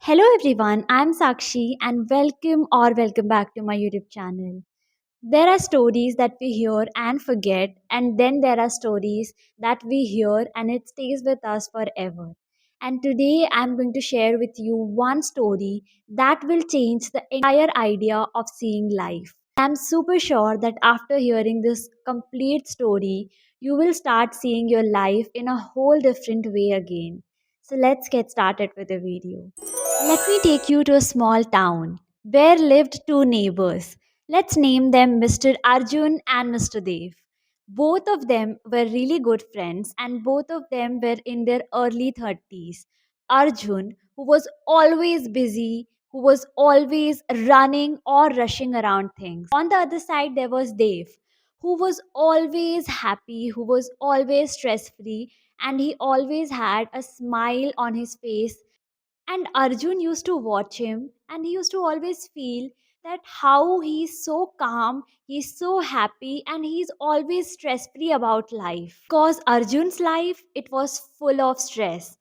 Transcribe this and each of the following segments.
Hello everyone, I'm Sakshi and welcome back to my YouTube channel. There are stories that we hear and forget, and then there are stories that we hear and it stays with us forever. And today I'm going to share with you one story that will change the entire idea of seeing life. I'm super sure that after hearing this complete story, you will start seeing your life in a whole different way again. So let's get started with the video. Let me take you to a small town where lived two neighbors. Let's name them Mr. Arjun and Mr. Dev. Both of them were really good friends and both of them were in their early 30s. Arjun, who was always busy, who was always running or rushing around things. On the other side, there was Dev, who was always happy, who was always stress free, and he always had a smile on his face. And Arjun used to watch him and he used to always feel that how he's so calm, he's so happy, and he's always stress free about life. Because Arjun's life, it was full of stress.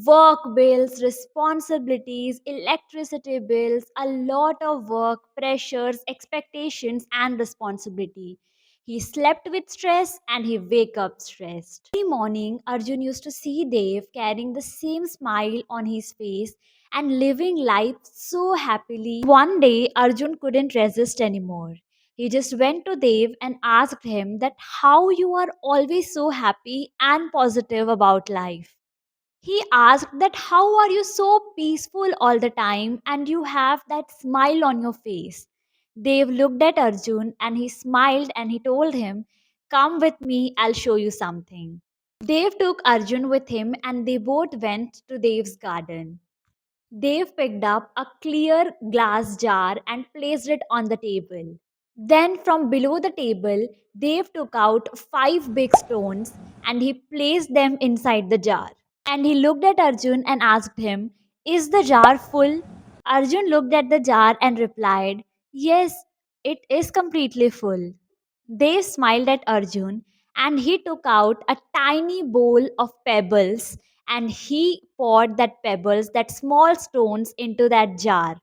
Work bills, responsibilities, electricity bills, a lot of work, pressures, expectations, and responsibility. He slept with stress and he wake up stressed. Every morning, Arjun used to see Dev carrying the same smile on his face and living life so happily. One day, Arjun couldn't resist anymore. He just went to Dev and asked him that how you are always so happy and positive about life. He asked that how are you so peaceful all the time and you have that smile on your face. Dev looked at Arjun and he smiled and he told him, "Come with me, I'll show you something." Dev took Arjun with him and they both went to Dev's garden. Dave picked up a clear glass jar and placed it on the table. Then, from below the table, Dave took out five big stones and he placed them inside the jar. And he looked at Arjun and asked him, "Is the jar full?" Arjun looked at the jar and replied, "Yes, it is completely full." They smiled at Arjun and he took out a tiny bowl of pebbles and he poured that pebbles, that small stones, into that jar.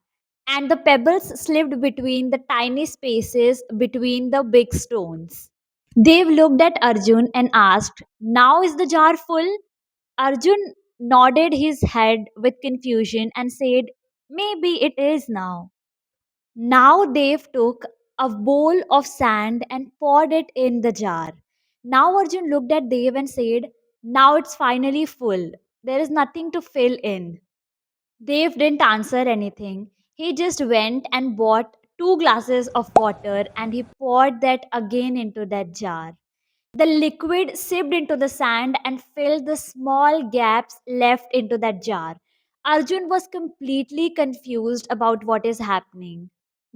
And the pebbles slipped between the tiny spaces between the big stones. Dev looked at Arjun and asked, "Now is the jar full?" Arjun nodded his head with confusion and said, "Maybe it is now." Now Dev took a bowl of sand and poured it in the jar. Now Arjun looked at Dev and said, "Now it's finally full. There is nothing to fill in." Dev didn't answer anything. He just went and bought two glasses of water and he poured that again into that jar. The liquid sipped into the sand and filled the small gaps left into that jar. Arjun was completely confused about what is happening.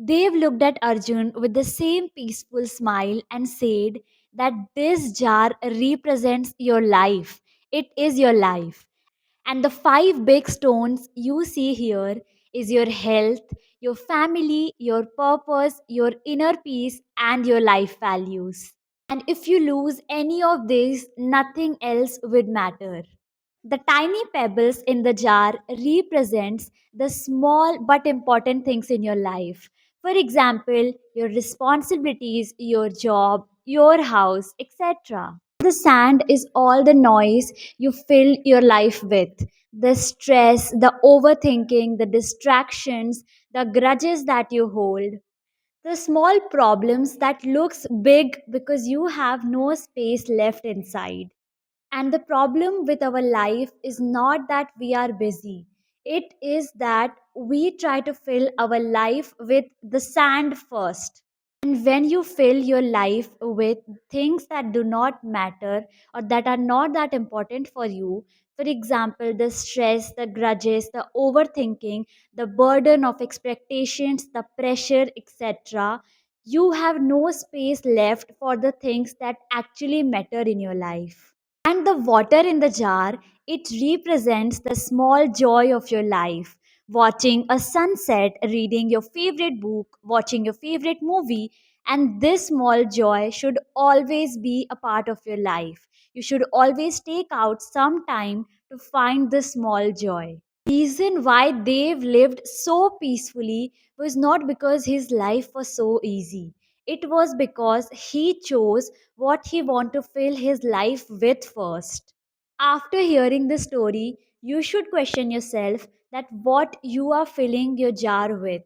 Dev looked at Arjun with the same peaceful smile and said that this jar represents your life. It is your life. And the five big stones you see here is your health, your family, your purpose, your inner peace, and your life values. And if you lose any of these, nothing else would matter. The tiny pebbles in the jar represents the small but important things in your life. For example, your responsibilities, your job, your house, etc. The sand is all the noise you fill your life with. The stress, the overthinking, the distractions, the grudges that you hold, the small problems that looks big because you have no space left inside. And the problem with our life is not that we are busy. It is that we try to fill our life with the sand first. And when you fill your life with things that do not matter or that are not that important for you, for example, the stress, the grudges, the overthinking, the burden of expectations, the pressure, etc., you have no space left for the things that actually matter in your life. And the water in the jar, it represents the small joy of your life. Watching a sunset, reading your favorite book, watching your favorite movie, and this small joy should always be a part of your life. You should always take out some time to find this small joy. Reason why they've lived so peacefully was not because his life was so easy. It was because he chose what he wanted to fill his life with first. After hearing this story, you should question yourself that what you are filling your jar with,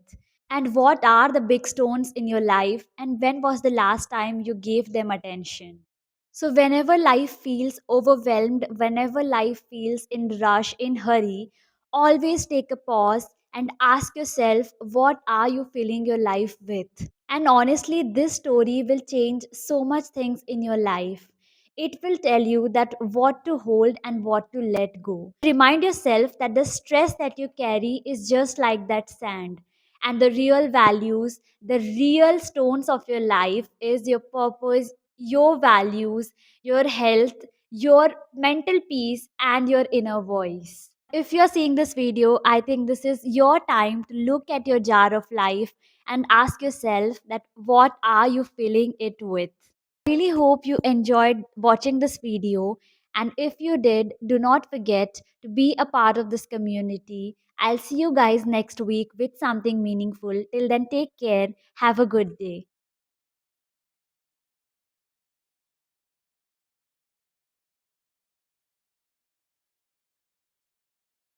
and what are the big stones in your life, and when was the last time you gave them attention. So whenever life feels overwhelmed, whenever life feels in rush, in hurry, always take a pause and ask yourself, what are you filling your life with? And honestly, this story will change so much things in your life. It will tell you that what to hold and what to let go. Remind yourself that the stress that you carry is just like that sand, and the real values, the real stones of your life is your purpose, your values, your health, your mental peace, and your inner voice. If you're seeing this video, I think this is your time to look at your jar of life and ask yourself that what are you filling it with? I really hope you enjoyed watching this video, and if you did, do not forget to be a part of this community. I'll see you guys next week with something meaningful. Till then, take care. Have a good day.